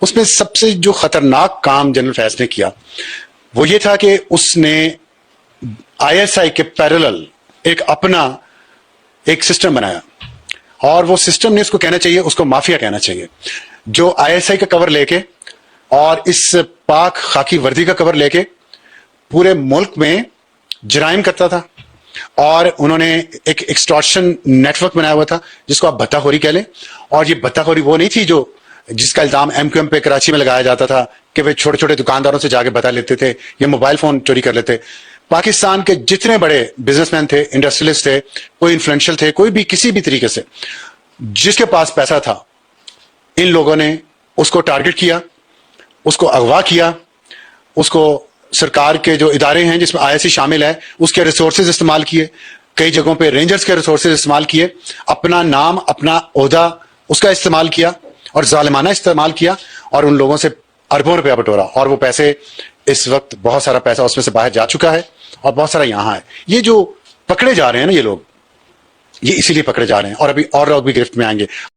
اس میں سب سے جو خطرناک کام جنرل فیض نے کیا وہ یہ تھا کہ اس نے آئی ایس آئی کے پیرلل ایک اپنا ایک سسٹم بنایا، اور وہ سسٹم نے اس کو کہنا چاہیے، اس کو مافیا کہنا چاہیے، جو آئی ایس آئی کا کور لے کے اور اس پاک خاکی وردی کا کور لے کے پورے ملک میں جرائم کرتا تھا، اور انہوں نے ایک ایکسٹارشن نیٹ ورک بنایا ہوا تھا جس کو آپ بھتہ خوری کہہ لیں. اور یہ بھتہ خوری وہ نہیں تھی جس کا الزام ایم کیو ایم پہ کراچی میں لگایا جاتا تھا کہ وہ چھوٹے چھوٹے دکانداروں سے جا کے بتا لیتے تھے یا موبائل فون چوری کر لیتے. پاکستان کے جتنے بڑے بزنس مین تھے، انڈسٹریلسٹ تھے، کوئی انفلوئنشل تھے، کوئی بھی کسی بھی طریقے سے جس کے پاس پیسہ تھا، ان لوگوں نے اس کو ٹارگٹ کیا، اس کو اغوا کیا، اس کو سرکار کے جو ادارے ہیں جس میں آئی ایس سی شامل ہے اس کے ریسورسز استعمال کیے، کئی جگہوں پہ رینجرز کے ریسورسز استعمال کیے، اپنا نام اپنا عہدہ اس کا استعمال کیا اور ظالمانہ استعمال کیا، اور ان لوگوں سے اربوں روپیہ بٹورا. اور وہ پیسے اس وقت بہت سارا پیسہ اس میں سے باہر جا چکا ہے اور بہت سارا یہاں ہے. یہ جو پکڑے جا رہے ہیں نا یہ لوگ، یہ اسی لیے پکڑے جا رہے ہیں، اور ابھی اور لوگ بھی گرفت میں آئیں گے.